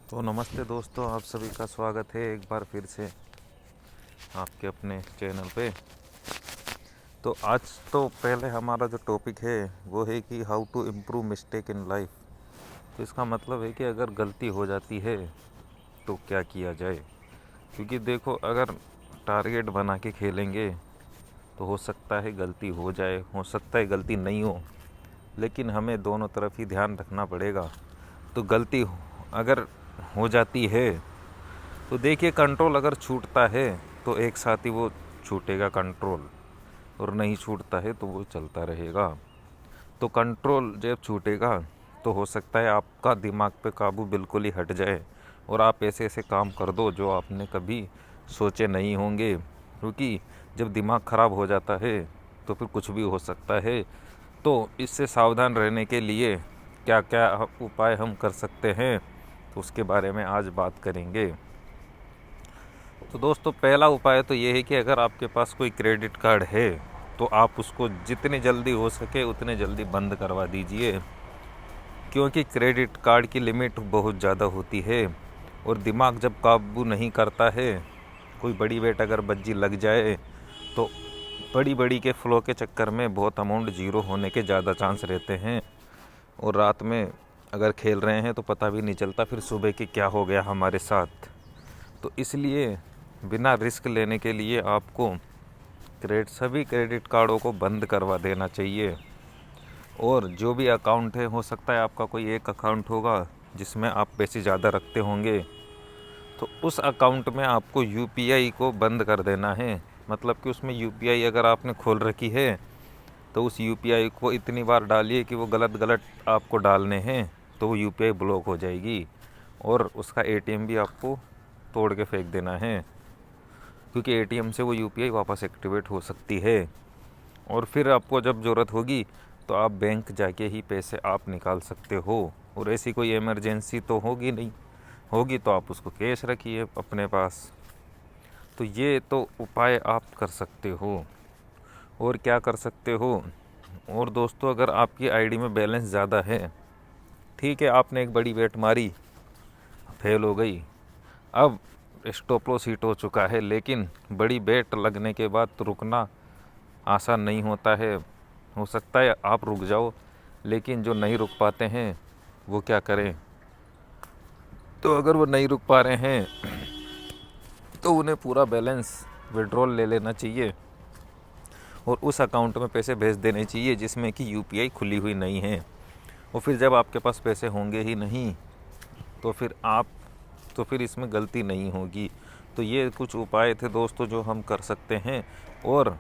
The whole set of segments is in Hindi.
तो नमस्ते दोस्तों, आप सभी का स्वागत है एक बार फिर से आपके अपने चैनल पे। तो आज तो पहले हमारा जो टॉपिक है वो है कि how to improve mistake in life. तो इसका मतलब है कि अगर गलती हो जाती है तो क्या किया जाए। क्योंकि देखो, अगर टारगेट बना के खेलेंगे तो हो सकता है गलती हो जाए, हो सकता है गलती नहीं हो, लेकिन हमें दोनों तरफ ही ध्यान रखना पड़ेगा। तो गलती अगर हो जाती है तो देखिए, कंट्रोल अगर छूटता है तो एक साथ ही वो छूटेगा कंट्रोल, और नहीं छूटता है तो वो चलता रहेगा। तो कंट्रोल जब छूटेगा तो हो सकता है आपका दिमाग पे काबू बिल्कुल ही हट जाए और आप ऐसे ऐसे काम कर दो जो आपने कभी सोचे नहीं होंगे। क्योंकि जब दिमाग ख़राब हो जाता है तो फिर कुछ भी हो सकता है। तो इससे सावधान रहने के लिए क्या क्या उपाय हम कर सकते हैं, तो उसके बारे में आज बात करेंगे। तो दोस्तों, पहला उपाय तो ये है कि अगर आपके पास कोई क्रेडिट कार्ड है तो आप उसको जितनी जल्दी हो सके उतने जल्दी बंद करवा दीजिए। क्योंकि क्रेडिट कार्ड की लिमिट बहुत ज़्यादा होती है और दिमाग जब काबू नहीं करता है, कोई बड़ी बेट अगर बज्जी लग जाए तो बड़ी बड़ी के फ्लो के चक्कर में बहुत अमाउंट ज़ीरो होने के ज़्यादा चांस रहते हैं। और रात में अगर खेल रहे हैं तो पता भी नहीं चलता फिर सुबह की क्या हो गया हमारे साथ। तो इसलिए बिना रिस्क लेने के लिए आपको सभी क्रेडिट कार्डों को बंद करवा देना चाहिए। और जो भी अकाउंट है, हो सकता है आपका कोई एक अकाउंट होगा जिसमें आप पैसे ज़्यादा रखते होंगे, तो उस अकाउंट में आपको यूपीआई को बंद कर देना है। मतलब कि उसमें यूपीआई अगर आपने खोल रखी है तो उस यूपीआई को इतनी बार डालिए कि वो गलत गलत आपको डालने हैं, तो वो यूपीआई ब्लॉक हो जाएगी। और उसका एटीएम भी आपको तोड़ के फेंक देना है, क्योंकि एटीएम से वो यूपीआई वापस एक्टिवेट हो सकती है। और फिर आपको जब ज़रूरत होगी तो आप बैंक जाके ही पैसे आप निकाल सकते हो। और ऐसी कोई इमरजेंसी तो होगी नहीं, होगी तो आप उसको कैश रखिए अपने पास। तो ये तो उपाय आप कर सकते हो। और क्या कर सकते हो, और दोस्तों, अगर आपकी आईडी में बैलेंस ज़्यादा है, ठीक है, आपने एक बड़ी बेट मारी, फेल हो गई, अब स्टॉप लॉस हिट हो चुका है, लेकिन बड़ी बेट लगने के बाद तो रुकना आसान नहीं होता है। हो सकता है आप रुक जाओ, लेकिन जो नहीं रुक पाते हैं वो क्या करें। तो अगर वो नहीं रुक पा रहे हैं तो उन्हें पूरा बैलेंस विड्रॉल ले लेना चाहिए और उस अकाउंट में पैसे भेज देने चाहिए जिसमें कि यूपीआई खुली हुई नहीं है। और फिर जब आपके पास पैसे होंगे ही नहीं तो फिर इसमें गलती नहीं होगी। तो ये कुछ उपाय थे दोस्तों जो हम कर सकते हैं। और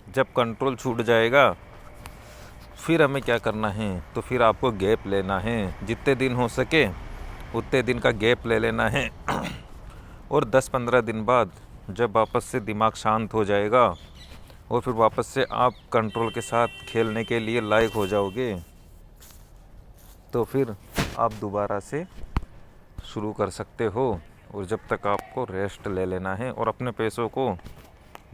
जब कंट्रोल छूट जाएगा फिर हमें क्या करना है, तो फिर आपको गैप लेना है। जितने दिन हो सके उतने दिन का गैप ले लेना है। और 10-15 दिन बाद जब वापस से दिमाग शांत हो जाएगा और फिर वापस से आप कंट्रोल के साथ खेलने के लिए लायक हो जाओगे, तो फिर आप दोबारा से शुरू कर सकते हो। और जब तक आपको रेस्ट ले लेना है और अपने पैसों को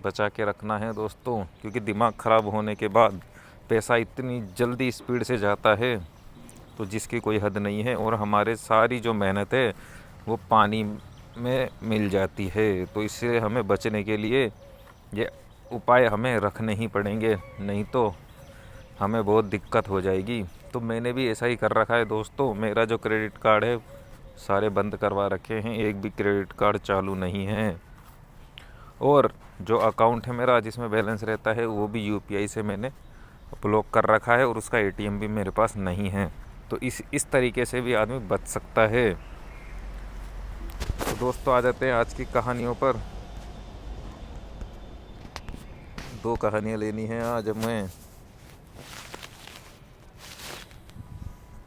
बचा के रखना है दोस्तों। क्योंकि दिमाग ख़राब होने के बाद पैसा इतनी जल्दी स्पीड से जाता है तो जिसकी कोई हद नहीं है, और हमारे सारी जो मेहनत है वो पानी में मिल जाती है। तो इससे हमें बचने के लिए ये उपाय हमें रखने ही पड़ेंगे, नहीं तो हमें बहुत दिक्कत हो जाएगी। तो मैंने भी ऐसा ही कर रखा है दोस्तों। मेरा जो क्रेडिट कार्ड है सारे बंद करवा रखे हैं, एक भी क्रेडिट कार्ड चालू नहीं है। और जो अकाउंट है मेरा जिसमें बैलेंस रहता है वो भी यूपीआई से मैंने ब्लॉक कर रखा है और उसका एटीएम भी मेरे पास नहीं है। तो इस तरीके से भी आदमी बच सकता है। तो दोस्तों, आ जाते हैं आज की कहानियों पर। 2 कहानियाँ लेनी हैं आज हमें।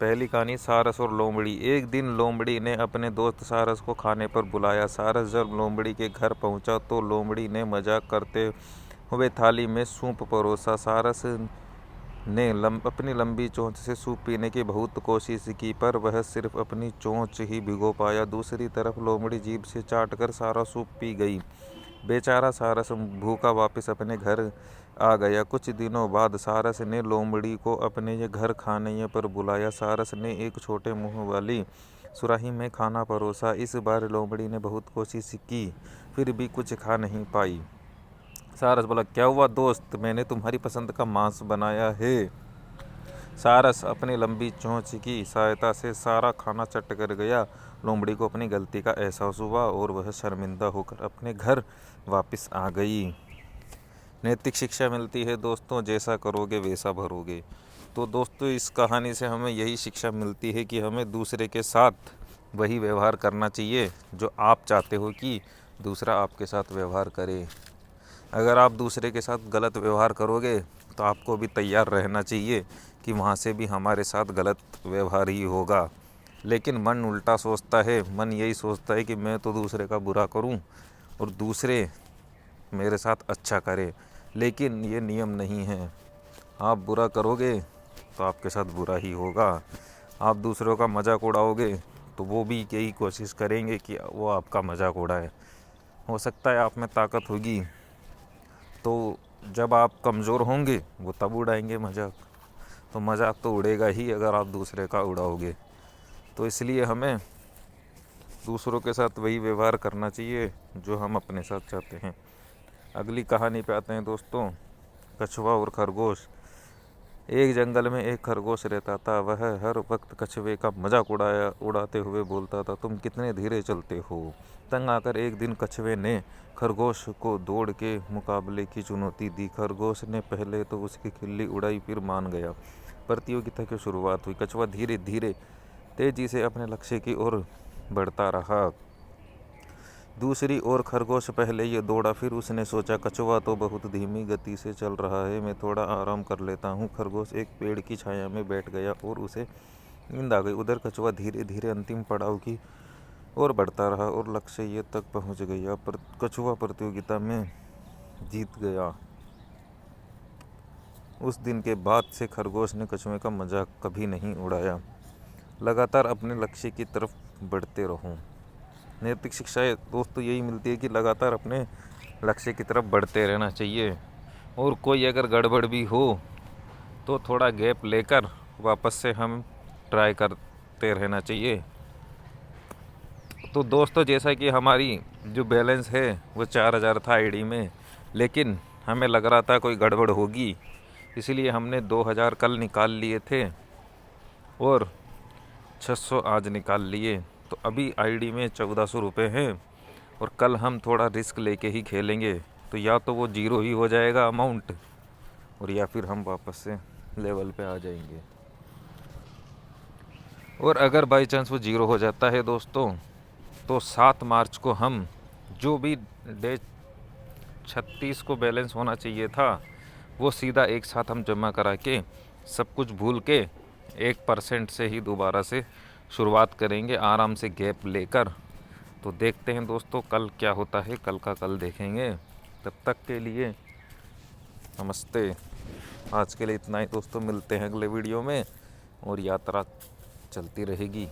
पहली कहानी, सारस और लोमड़ी। एक दिन लोमड़ी ने अपने दोस्त सारस को खाने पर बुलाया। सारस जब लोमड़ी के घर पहुंचा तो लोमड़ी ने मजाक करते हुए थाली में सूप परोसा। सारस ने अपनी लंबी चोंच से सूप पीने की बहुत कोशिश की, पर वह सिर्फ अपनी चोंच ही भिगो पाया। दूसरी तरफ लोमड़ी जीभ से चाटकर सारा सूप पी गई। बेचारा सारस भूखा वापस अपने घर आ गया। कुछ दिनों बाद सारस ने लोमड़ी को अपने घर खाने पर बुलाया। सारस ने एक छोटे मुंह वाली सुराही में खाना परोसा। इस बार लोमड़ी ने बहुत कोशिश की, फिर भी कुछ खा नहीं पाई। सारस बोला, क्या हुआ दोस्त, मैंने तुम्हारी पसंद का मांस बनाया है। सारस अपनी लंबी चोंच की सहायता से सारा खाना चट कर गया। लोमड़ी को अपनी गलती का एहसास हुआ और वह शर्मिंदा होकर अपने घर वापस आ गई। नैतिक शिक्षा मिलती है दोस्तों, जैसा करोगे वैसा भरोगे। तो दोस्तों, इस कहानी से हमें यही शिक्षा मिलती है कि हमें दूसरे के साथ वही व्यवहार करना चाहिए जो आप चाहते हो कि दूसरा आपके साथ व्यवहार करे। अगर आप दूसरे के साथ गलत व्यवहार करोगे तो आपको भी तैयार रहना चाहिए कि वहाँ से भी हमारे साथ गलत व्यवहार ही होगा। लेकिन मन उल्टा सोचता है, मन यही सोचता है कि मैं तो दूसरे का बुरा करूं और दूसरे मेरे साथ अच्छा करे। लेकिन ये नियम नहीं है। आप बुरा करोगे तो आपके साथ बुरा ही होगा। आप दूसरों का मजाक उड़ाओगे तो वो भी यही कोशिश करेंगे कि वो आपका मजाक उड़ाए। हो सकता है आप में ताकत होगी, तो जब आप कमज़ोर होंगे वो तब उड़ाएंगे मजाक। तो मजाक तो उड़ेगा ही अगर आप दूसरे का उड़ाओगे। तो इसलिए हमें दूसरों के साथ वही व्यवहार करना चाहिए जो हम अपने साथ चाहते हैं। अगली कहानी पे आते हैं दोस्तों, कछुआ और खरगोश। एक जंगल में एक खरगोश रहता था। वह हर वक्त कछुए का मजाक उड़ाते हुए बोलता था, तुम कितने धीरे चलते हो। तंग आकर एक दिन कछुए ने खरगोश को दौड़ के मुकाबले की चुनौती दी। खरगोश ने पहले तो उसकी खिल्ली उड़ाई, फिर मान गया। प्रतियोगिता की शुरुआत हुई। कछुआ धीरे धीरे तेजी से अपने लक्ष्य की ओर बढ़ता रहा। दूसरी ओर खरगोश पहले ये दौड़ा। फिर उसने सोचा, कछुआ तो बहुत धीमी गति से चल रहा है, मैं थोड़ा आराम कर लेता हूँ। खरगोश एक पेड़ की छाया में बैठ गया और उसे नींद आ गई। उधर कछुआ धीरे धीरे अंतिम पड़ाव की ओर बढ़ता रहा और लक्ष्य ये तक पहुँच गया। पर कछुआ प्रतियोगिता में जीत गया। उस दिन के बाद से खरगोश ने कछुए का मजाक कभी नहीं उड़ाया। लगातार अपने लक्ष्य की तरफ बढ़ते रहो। नैतिक शिक्षा दोस्तों यही मिलती है कि लगातार अपने लक्ष्य की तरफ बढ़ते रहना चाहिए। और कोई अगर गड़बड़ भी हो तो थोड़ा गैप लेकर वापस से हम ट्राई करते रहना चाहिए। तो दोस्तों, जैसा कि हमारी जो बैलेंस है वो 4000 था आईडी में, लेकिन हमें लग रहा था कोई गड़बड़ होगी, इसलिए हमने 2000 कल निकाल लिए थे और 600 आज निकाल लिए। तो अभी आईडी में 1400 रुपये हैं और कल हम थोड़ा रिस्क लेके ही खेलेंगे। तो या तो वो ज़ीरो ही हो जाएगा अमाउंट, और या फिर हम वापस से लेवल पे आ जाएंगे। और अगर बाई चांस वो ज़ीरो हो जाता है दोस्तों, तो 7 मार्च को हम जो भी डे 36 को बैलेंस होना चाहिए था वो सीधा एक साथ हम जमा करा के सब कुछ भूल के 1% से ही दोबारा से शुरुआत करेंगे, आराम से गैप लेकर। तो देखते हैं दोस्तों कल क्या होता है, कल का कल देखेंगे। तब तक के लिए नमस्ते। आज के लिए इतना ही दोस्तों, मिलते हैं अगले वीडियो में और यात्रा चलती रहेगी।